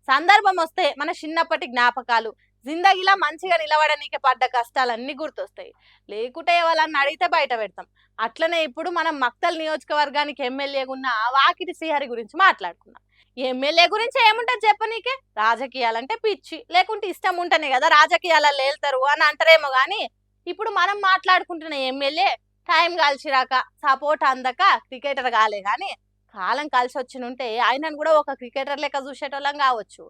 సందర్భం వస్తే మన చిన్నప్పటి జ్ఞాపకాలు జిందగీలా మంచిగా నిలబడనీకి పడ్డ కష్టాలన్నీ గుర్తొస్తాయి. లేకుంటే వాళ్ళని అడిగితే బయట పెడతాం. అట్లనే ఇప్పుడు మనం మక్తల్ నియోజకవర్గానికి ఎమ్మెల్యేగా ఉన్న వాకిటి శ్రీహరి గురించి మాట్లాడుకుందాం. ఎమ్మెల్యే గురించి ఏముంటది చెప్పనీకే? రాజకీయాలంటే పిచ్చి, లేకుంటే ఇష్టం ఉంటేనే కదా రాజకీయాలలో వెళ్తారు అని అంటారేమో గాని, ఇప్పుడు మనం మాట్లాడుకుంటున్న ఎమ్మెల్యే టైం కలిసిరాక సపోర్ట్ అందక క్రికెటర్ కాలే గాని, కాలం కలిసి వచ్చినుంటే ఆయనను కూడా ఒక క్రికెటర్ లెక్క చూసేటోళ్ళం కావచ్చు.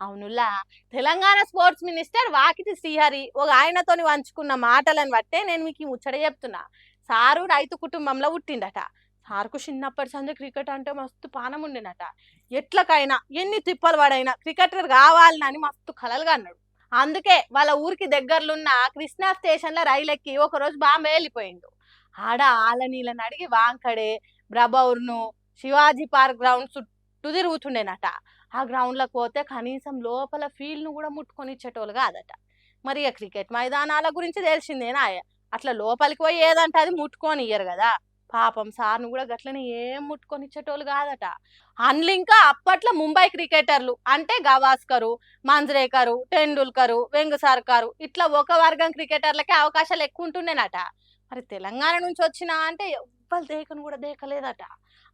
అవునుల్లా, తెలంగాణ స్పోర్ట్స్ మినిస్టర్ వాకిటి శ్రీహరి ఒక ఆయనతోని వంచుకున్న మాటలను బట్టే నేను మీకు ఈ ముచ్చట చెప్తున్నా. సారు రైతు కుటుంబంలో పుట్టిండట. సార్కు చిన్నప్పటి సంది క్రికెట్ అంటే మస్తు పానం ఉండినట. ఎట్లకైనా ఎన్ని తిప్పలు పడైనా క్రికెటర్ కావాలని మస్తు కలలుగా అన్నాడు. అందుకే వాళ్ళ ఊరికి దగ్గరలున్న కృష్ణా స్టేషన్లో రైలు ఎక్కి ఒకరోజు బాంబే వెళ్ళిపోయిండు. ఆడ ఆలనీళ్ళని అడిగి వాంకడే, బ్రబౌర్ను, శివాజీ పార్క్ గ్రౌండ్ చుట్టూ తిరుగుతుండేనట. ఆ గ్రౌండ్లకు పోతే కనీసం లోపల ఫీల్డ్ను కూడా ముట్టుకొని ఇచ్చేటోళ్ళు కాదట. మరి ఇక క్రికెట్ మైదానాల గురించి తెలిసిందేనా? అట్లా లోపలికి పోయి ఏదంటే అది ముట్టుకొని ఇయ్యరు కదా. పాపం సార్ను కూడా గట్లనే ఏం ముట్టుకొని ఇచ్చేటోళ్ళు కాదట. అందులో ఇంకా అప్పట్లో ముంబై క్రికెటర్లు అంటే గవాస్కరు, మంజ్రేకరు, టెండూల్కరు, వెంగసర్కారు ఇట్లా ఒక వర్గం క్రికెటర్లకే అవకాశాలు ఎక్కువ ఉంటుండేనట. మరి తెలంగాణ నుంచి వచ్చినా అంటే ఎవ్వరు దేకను కూడా దేకలేదట.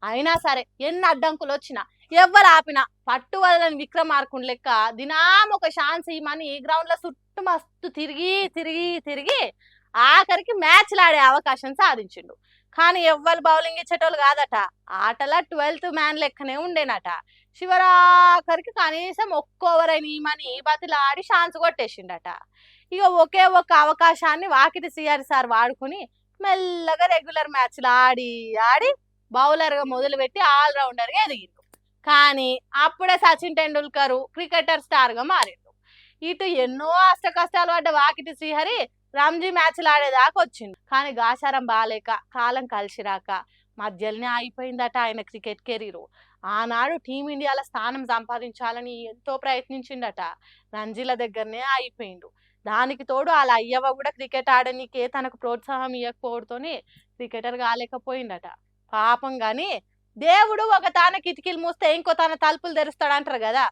అయినా సరే ఎన్ని అడ్డంకులు వచ్చినా ఎవ్వరు ఆపినా పట్టు వదలని విక్రమార్కుని లెక్క దినాం ఒక ఛాన్స్ ఇమ్మని గ్రౌండ్ల చుట్టూ మస్తు తిరిగి తిరిగి తిరిగి ఆఖరికి మ్యాచ్లు ఆడే అవకాశం సాధించిండు. కానీ ఎవ్వరు బౌలింగ్ ఇచ్చేటోళ్ళు కాదట. ఆటల 12th మ్యాన్ లెక్కనే ఉండేనట. చివరాఖరికి కనీసం ఒక్క ఓవర్ అయిన ఇమ్మని బతిలాడి ఛాన్స్ కొట్టేసిండట. ఇక ఒకే ఒక్క అవకాశాన్ని వాకిటి శ్రీహరి సార్ వాడుకుని మెల్లగా రెగ్యులర్ మ్యాచ్లు ఆడి ఆడి బౌలర్గా మొదలుపెట్టి ఆల్రౌండర్గా ఎదిగిండు. కానీ అప్పుడే సచిన్ టెండూల్కర్ క్రికెటర్ స్టార్గా మారిండు. ఇటు ఎన్నో అష్ట కష్టాలు పడ్డ వాకిటి శ్రీహరి రంజీ మ్యాచ్లు ఆడేదాకా వచ్చిండు. కానీ గాచారం బాలేక కాలం కలిసిరాక మధ్యలోనే అయిపోయిందట ఆయన క్రికెట్ కెరీరు. ఆనాడు టీమిండియాలో స్థానం సంపాదించాలని ఎంతో ప్రయత్నించిండట. రంజీల దగ్గరనే అయిపోయిండు. దానికి తోడు అలా అయ్యవ కూడా క్రికెట్ ఆడనీకే తనకు ప్రోత్సాహం ఇవ్వకపోవడంతోనే క్రికెటర్ కాలేకపోయిండట. పాపం గాని దేవుడు ఒక తాన కిటికీలు మూస్తే ఇంకో తన తలుపులు తెరుస్తాడు అంటారు కదా.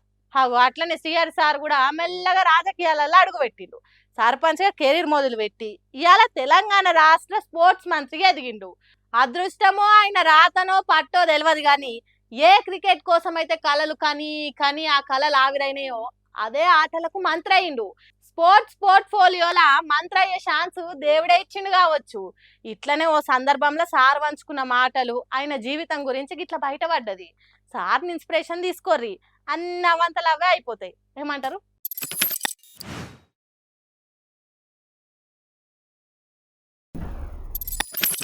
అట్లనే శ్రీహరి సార్ కూడా మెల్లగా రాజకీయాలలో అడుగుపెట్టిండు. సర్పంచ్గా కెరీర్ మొదలు పెట్టి ఇవాళ తెలంగాణ రాష్ట్ర స్పోర్ట్స్ మంత్రిగా ఎదిగిండు. అదృష్టమో ఆయన రాతనో పట్టో తెలియదు కానీ ఏ క్రికెట్ కోసం అయితే కళలు కని ఆ కళలు ఆవిరైనాయో అదే ఆటలకు మంత్రి అయిండు. స్పోర్ట్స్ పోర్ట్ఫోలియోలా మంత్రి అయ్యే ఛాన్స్ దేవుడే ఇచ్చిండు కావచ్చు. ఇట్లనే ఓ సందర్భంలో సార్ వంచుకున్న మాటలు ఆయన జీవితం గురించి గిట్లా బయటపడ్డది. సార్ని ఇన్స్పిరేషన్ తీసుకోర్రి, అన్ని అవంతలు అవే అయిపోతాయి. ఏమంటారు?